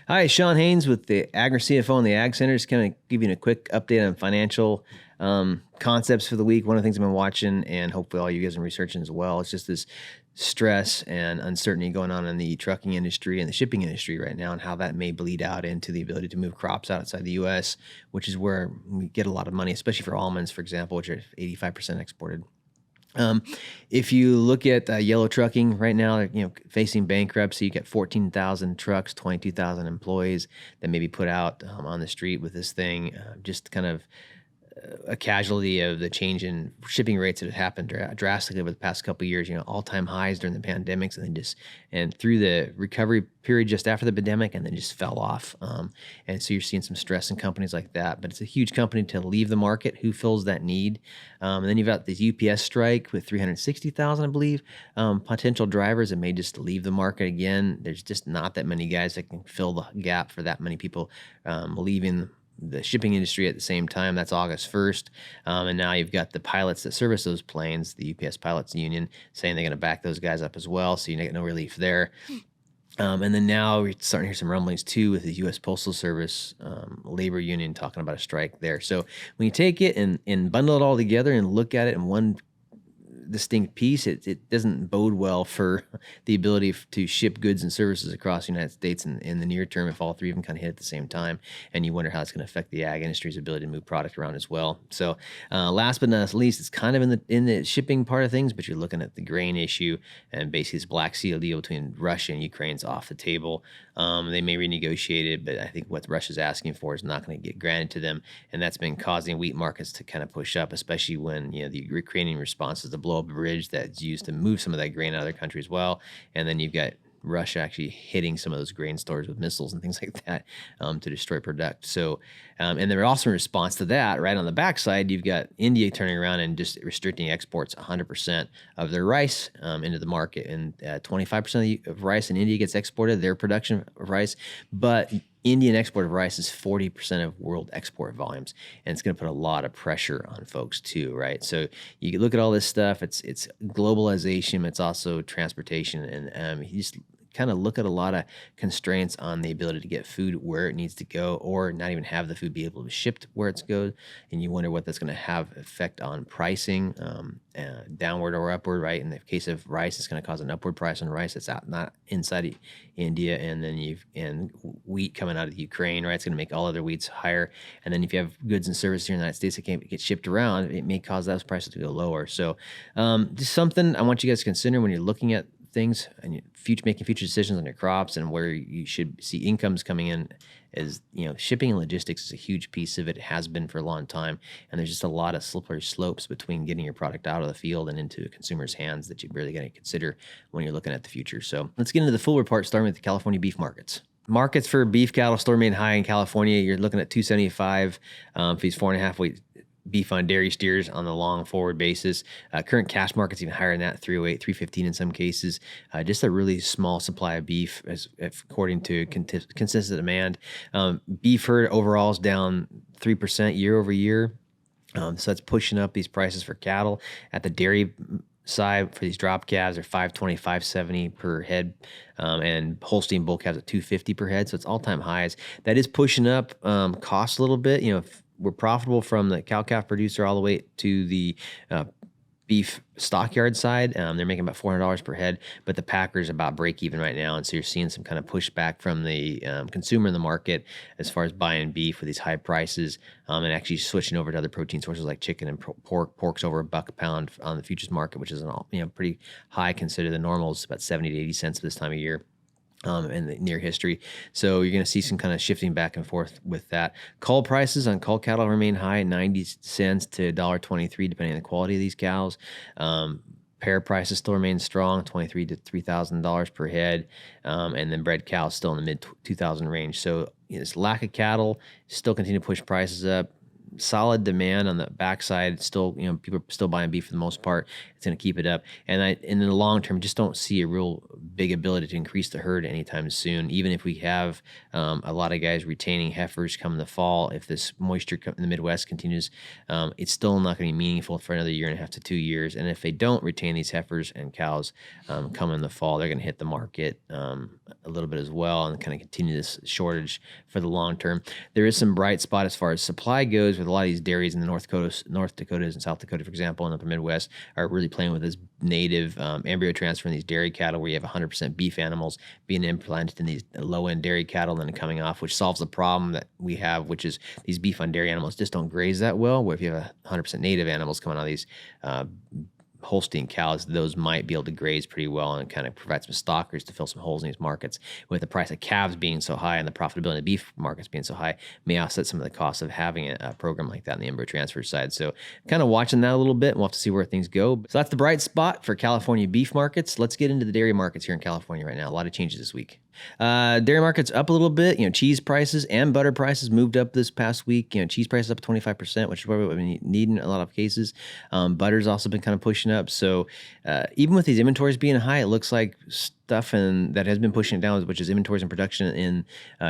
Hi, Sean Haynes with the Agri CFO and the Ag Center. Just kind of give you a quick update on financial concepts for the week. One of the things I've been watching, and hopefully all you guys are researching as well, it's just this stress and uncertainty going on in the trucking industry and the shipping industry right now, and how that may bleed out into the ability to move crops outside the U.S., which is where we get a lot of money, especially for almonds, for example, which are 85% exported. Um, if you look at yellow trucking right now, facing bankruptcy, you got 14,000 trucks, 22,000 employees that may be put out on the street with this thing. Just kind of a casualty of the change in shipping rates that have happened drastically over the past couple of years. All-time highs during the pandemics, and through the recovery period just after the pandemic, and then just fell off. And so you're seeing some stress in companies like that. But it's a huge company to leave the market. Who fills that need? And then you've got this UPS strike with 360,000, I believe, potential drivers that may just leave the market again. There's just not that many guys that can fill the gap for that many people leaving the shipping industry at the same time. That's August 1st. And now you've got the pilots that service those planes, the UPS Pilots Union, saying they're going to back those guys up as well. So you get no relief there. And then now we're starting to hear some rumblings too with the U.S. Postal Service labor union talking about a strike there. So when you take it and bundle it all together and look at it in one distinct piece, it doesn't bode well for the ability to ship goods and services across the United States in the near term if all three of them kind of hit at the same time. And you wonder how it's going to affect the ag industry's ability to move product around as well. So last but not least, it's kind of in the shipping part of things, but you're looking at the grain issue, and basically this Black Sea deal between Russia and Ukraine's off the table. They may renegotiate it, but I think what Russia's asking for is not going to get granted to them, and that's been causing wheat markets to kind of push up, especially when the Ukrainian response is to blow up a bridge that's used to move some of that grain out of their country as well. And then you've got Russia actually hitting some of those grain stores with missiles and things like that to destroy product. So, and then also in response to that, right on the backside, you've got India turning around and just restricting exports 100% of their rice into the market. And 25% of rice in India gets exported, their production of rice. But Indian export of rice is 40% of world export volumes, and it's going to put a lot of pressure on folks too, right? So you can look at all this stuff. It's globalization. It's also transportation, and you just kind of look at a lot of constraints on the ability to get food where it needs to go, or not even have the food be able to be shipped where it's goes, and you wonder what that's going to have effect on pricing, downward or upward, right? In the case of rice, it's going to cause an upward price on rice that's not inside India, and then and wheat coming out of Ukraine, right? It's going to make all other wheats higher, and then if you have goods and services here in the United States that can't get shipped around, it may cause those prices to go lower. So just something I want you guys to consider when you're looking at things and making future decisions on your crops and where you should see incomes coming in. Is shipping and logistics is a huge piece of it. It has been for a long time, and there's just a lot of slippery slopes between getting your product out of the field and into a consumer's hands that you're really going to consider when you're looking at the future. So let's get into the full report, starting with the California beef markets. Markets for beef cattle still remain high in California. You're looking at $275 for these 4.5 weight beef on dairy steers on the long forward basis. Current cash market's even higher than that, 308, 315 in some cases. Just a really small supply of beef according to consistent demand. Beef herd overall is down 3% year over year. So that's pushing up these prices for cattle. At the dairy side, for these drop calves are $520, $570 per head, and Holstein bull calves at $250 per head. So it's all-time highs. That is pushing up costs a little bit. If we're profitable from the cow-calf producer all the way to the beef stockyard side. They're making about $400 per head, but the packers about break even right now. And so you're seeing some kind of pushback from the consumer in the market as far as buying beef with these high prices, and actually switching over to other protein sources like chicken and pork. Pork's over $1 a pound on the futures market, which is pretty high considered. The normal is about 70 to 80 cents this time of year. In the near history. So you're going to see some kind of shifting back and forth with that. Cull prices on cull cattle remain high, 90 cents to $1.23, depending on the quality of these cows. Pair prices still remain strong, $23,000 to $3,000 per head. And then bred cows still in the mid 2,000 range. So this lack of cattle still continue to push prices up. solid demand on the backside. Still, people are still buying beef for the most part. It's going to keep it up. And in the long term, just don't see a real big ability to increase the herd anytime soon. Even if we have a lot of guys retaining heifers come the fall, if this moisture in the Midwest continues, it's still not going to be meaningful for another 1.5 to 2 years. And if they don't retain these heifers and cows come in the fall, they're going to hit the market a little bit as well and kind of continue this shortage for the long term. There is some bright spot as far as supply goes with a lot of these dairies in the North Dakotas and South Dakota, for example, and upper Midwest are really playing with this native embryo transfer in these dairy cattle where you have 100% beef animals being implanted in these low-end dairy cattle and then coming off, which solves the problem that we have, which is these beef on dairy animals just don't graze that well, where if you have 100% native animals coming out of these Holstein cows, those might be able to graze pretty well and kind of provide some stockers to fill some holes in these markets. With the price of calves being so high and the profitability of beef markets being so high, may offset some of the costs of having a program like that on the embryo transfer side. So kind of watching that a little bit, and we'll have to see where things go. So that's the bright spot for California beef markets. Let's get into the dairy markets here in California right now. A lot of changes this week. Dairy market's up a little bit. Cheese prices and butter prices moved up this past week. Cheese prices up 25%, which is what we need in a lot of cases. Butter's also been kind of pushing up. So even with these inventories being high, it looks like stuff that has been pushing it down, which is inventories and production in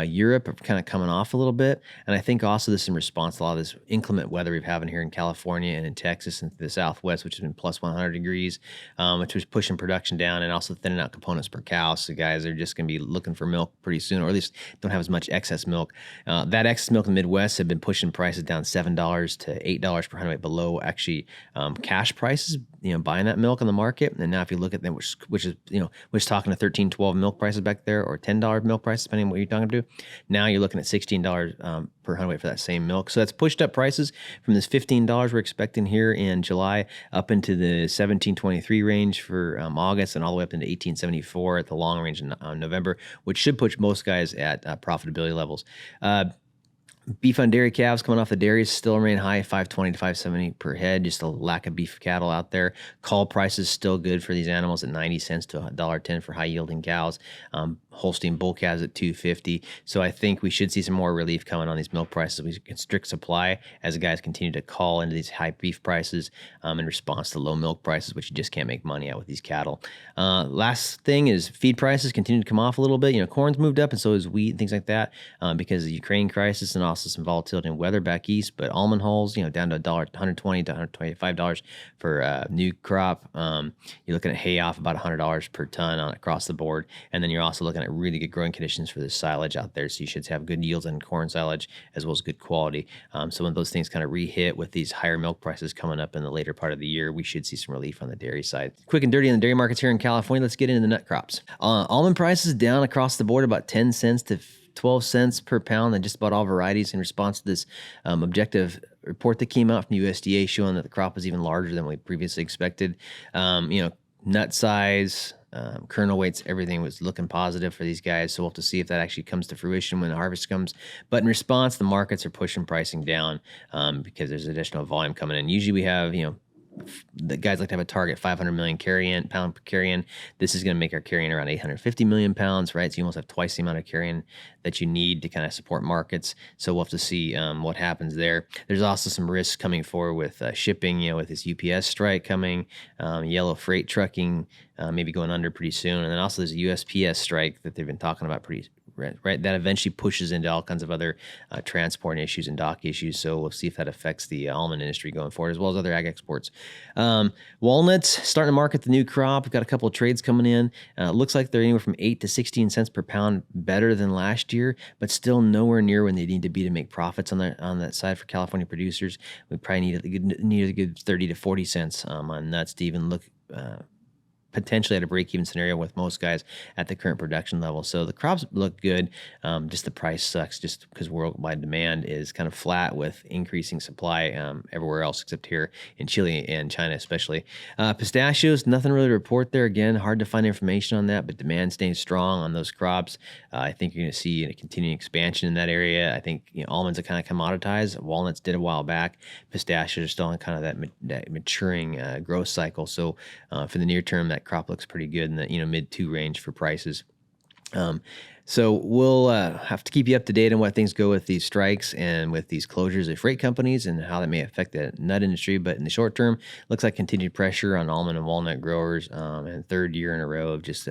Europe, are kind of coming off a little bit. And I think also this is in response to a lot of this inclement weather we've having here in California and in Texas and the Southwest, which has been plus 100 degrees, which was pushing production down and also thinning out components per cow. So guys are just going to be looking for milk pretty soon, or at least don't have as much excess milk. That excess milk in the Midwest have been pushing prices down $7 to $8 per hundredweight below actually cash prices, buying that milk on the market. And now if you look at them, which is talking to 13, 12 milk prices back there, or $10 milk prices, depending on what you're talking to. Now you're looking at $16 per hundredweight for that same milk. So that's pushed up prices from this $15 we're expecting here in July up into the $17.23 range for August, and all the way up into $18.74 at the long range in November, which should push most guys at profitability levels. Beef on dairy calves coming off the dairies still remain high, $520 to $570 per head. Just a lack of beef cattle out there. Call prices still good for these animals at 90 cents to $1.10 for high yielding cows. Holstein bull calves at $250. So I think we should see some more relief coming on these milk prices. We constrict supply as the guys continue to call into these high beef prices in response to low milk prices, which you just can't make money out with these cattle. Last thing is feed prices continue to come off a little bit. Corn's moved up and so is wheat and things like that because of the Ukraine crisis and also some volatility in weather back east. But almond hulls, down to $120 to $125 for new crop. You're looking at hay off about $100 per ton across the board. And then you're also looking at really good growing conditions for the silage out there. So you should have good yields on corn silage as well as good quality. So when those things kind of re-hit with these higher milk prices coming up in the later part of the year, we should see some relief on the dairy side. Quick and dirty on the dairy markets here in California. Let's get into the nut crops. Almond prices down across the board about 10 cents to 12 cents per pound on just about all varieties in response to this objective report that came out from USDA showing that the crop was even larger than we previously expected. Nut size, kernel weights, everything was looking positive for these guys. So we'll have to see if that actually comes to fruition when the harvest comes. But in response, the markets are pushing pricing down because there's additional volume coming in. Usually we have, the guys like to have a target 500 million pound per carrion. This is going to make our carrion around 850 million pounds, right? So you almost have twice the amount of carrion that you need to kind of support markets. So we'll have to see what happens there. There's also some risks coming forward with shipping, with this UPS strike coming, yellow freight trucking maybe going under pretty soon. And then also there's a USPS strike that they've been talking about right, that eventually pushes into all kinds of other transport issues and dock issues. So we'll see if that affects the almond industry going forward, as well as other ag exports. Walnuts starting to market the new crop. We've got a couple of trades coming in. Looks like they're anywhere from 8 to 16 cents per pound better than last year, but still nowhere near when they need to be to make profits on that side for California producers. We probably need a good 30 to 40 cents on nuts to even look potentially at a break-even scenario with most guys at the current production level. So the crops look good. Just the price sucks just because worldwide demand is kind of flat with increasing supply everywhere else except here in Chile and China especially. Pistachios, nothing really to report there. Again, hard to find information on that, but demand staying strong on those crops. I think you're going to see a continuing expansion in that area. I think almonds are kind of commoditized. Walnuts did a while back. Pistachios are still in kind of that maturing growth cycle. So for the near term, that crop looks pretty good in the mid 2 range for prices. Um, so we'll have to keep you up to date on what things go with these strikes and with these closures of freight companies and how that may affect the nut industry. But in the short term, looks like continued pressure on almond and walnut growers, and third year in a row of just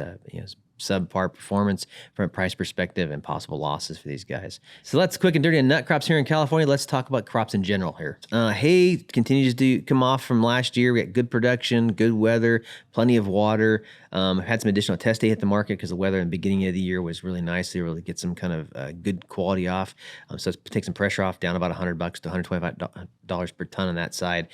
subpar performance from a price perspective and possible losses for these guys. So that's quick and dirty on nut crops here in California. Let's talk about crops in general here. Hay continues to come off from last year. We got good production, good weather, plenty of water. Had some additional test hay hit the market because the weather in the beginning of the year was really nice. They really get some kind of good quality off. So it takes some pressure off, down about $100 to $125 per ton on that side.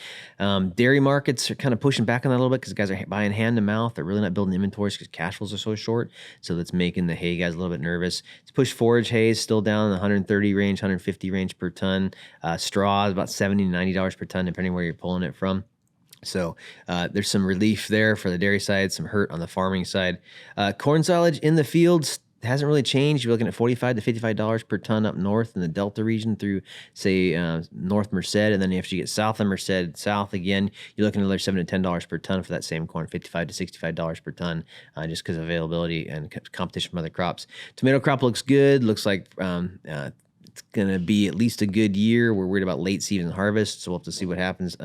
Dairy markets are kind of pushing back on that a little bit because guys are buying hand to mouth. They're really not building inventories because cash flows are so short. So that's making the hay guys a little bit nervous. It's pushed forage hay is still down in the 130 range, 150 range per ton. Straw is about $70 to $90 per ton, depending where you're pulling it from. So there's some relief there for the dairy side, some hurt on the farming side. Corn silage in the fields hasn't really changed. You're looking at $45 to $55 per ton up north in the Delta region through, say, North Merced, and then if you get south of Merced, south again, you're looking at another $7 to $10 per ton for that same corn, $55 to $65 per ton, just because of availability and competition from other crops. Tomato crop looks good. Looks like it's going to be at least a good year. We're worried about late season harvest, so we'll have to see what happens.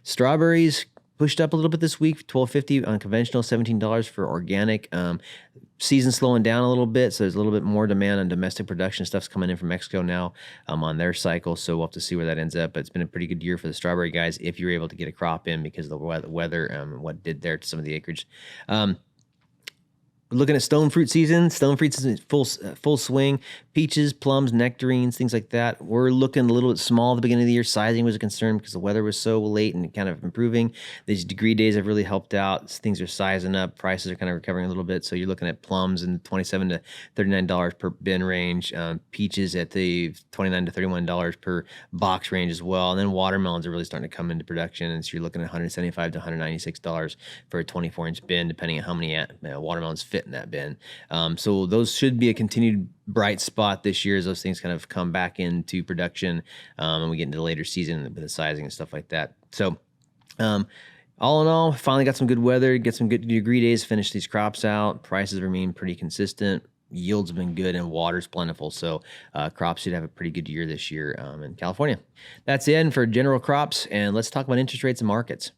Strawberries pushed up a little bit this week, $12.50 on conventional, $17 for organic. Season slowing down a little bit, so there's a little bit more demand on domestic production. Stuff's coming in from Mexico now on their cycle, so we'll have to see where that ends up. But it's been a pretty good year for the strawberry guys if you're able to get a crop in because of the weather and what did there to some of the acreage. Looking at stone fruit season. Stone fruits is in full swing. Peaches, plums, nectarines, things like that. We're looking a little bit small at the beginning of the year. Sizing was a concern because the weather was so late and kind of improving. These degree days have really helped out. Things are sizing up. Prices are kind of recovering a little bit. So you're looking at plums in $27 to $39 per bin range. Peaches at the $29 to $31 per box range as well. And then watermelons are really starting to come into production. And so you're looking at $175 to $196 for a 24-inch bin, depending on how many watermelons fit in that bin. So those should be a continued bright spot this year as those things kind of come back into production and we get into the later season with the sizing and stuff like that. So all in all, finally got some good weather, get some good degree days, finish these crops out. Prices remain pretty consistent. Yields have been good and water's plentiful. So crops should have a pretty good year this year in California. That's it for general crops. And let's talk about interest rates and markets.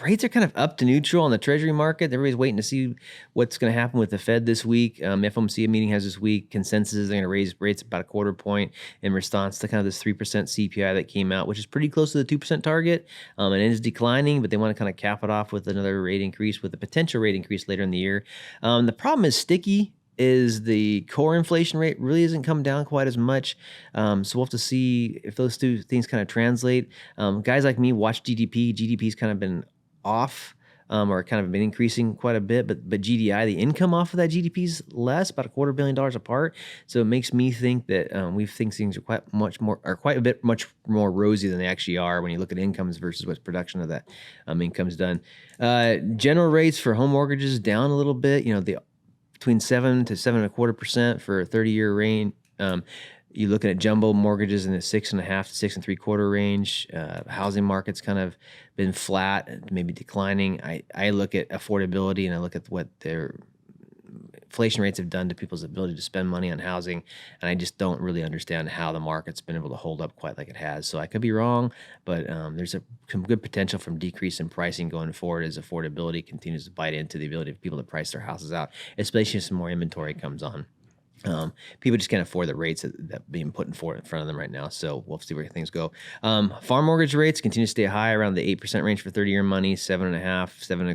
Rates are kind of up to neutral on the Treasury market. Everybody's waiting to see what's going to happen with the Fed this week. FOMC meeting has this week. Consensus is they're going to raise rates about a quarter point in response to kind of this 3% CPI that came out, which is pretty close to the 2% target. And it is declining, but they want to kind of cap it off with another rate increase, with a potential rate increase later in the year. The problem is sticky. Is the core inflation rate really hasn't come down quite as much. So we'll have to see if those two things kind of translate. Guys like me watch GDP. GDP's kind of been off or kind of been increasing quite a bit, but GDI, the income off of that GDP is less, about $250 million apart. So it makes me think that we think things are quite a bit much more rosy than they actually are when you look at incomes versus what production of that income's done. General rates for home mortgages down a little bit. Between 7 to 7.25% for a 30-year range. You're looking at jumbo mortgages in the 6.5 to 6.75 range. Housing market's kind of been flat, maybe declining. I look at affordability and I look at what their inflation rates have done to people's ability to spend money on housing, and I just don't really understand how the market's been able to hold up quite like it has. So I could be wrong, but there's some good potential from decrease in pricing going forward as affordability continues to bite into the ability of people to price their houses out, especially as some more inventory comes on. People just can't afford the rates that being put in front of them right now. So we'll see where things go. Farm mortgage rates continue to stay high around the 8% range for 30-year money, 7.5,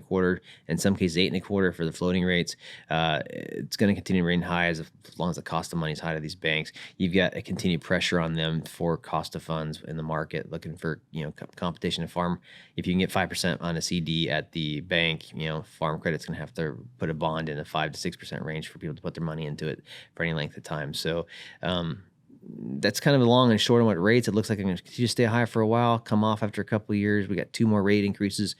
7.25, in some cases 8.25 for the floating rates. It's going to continue to remain high as long as the cost of money is high to these banks. You've got a continued pressure on them for cost of funds in the market, looking for competition in farm. If you can get 5% on a CD at the bank, Farm Credit's going to have to put a bond in a 5 to 6% range for people to put their money into it for any length of time. So that's kind of the long and short on what rates. It looks like I'm going to continue to stay high for a while, come off after a couple of years. We got 2 more rate increases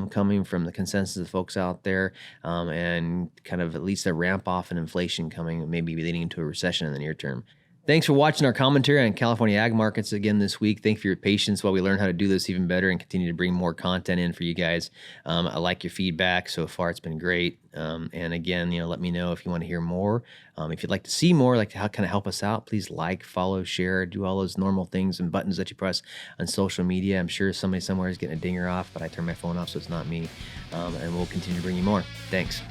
coming from the consensus of folks out there, and kind of at least a ramp off in inflation coming, maybe leading into a recession in the near term. Thanks for watching our commentary on California ag markets again this week. Thank you for your patience while we learn how to do this even better and continue to bring more content in for you guys. I like your feedback so far; it's been great. And again, let me know if you want to hear more. If you'd like to see more, like how kind of help us out, please like, follow, share, do all those normal things and buttons that you press on social media. I'm sure somebody somewhere is getting a dinger off, but I turned my phone off, so it's not me. And we'll continue to bring you more. Thanks.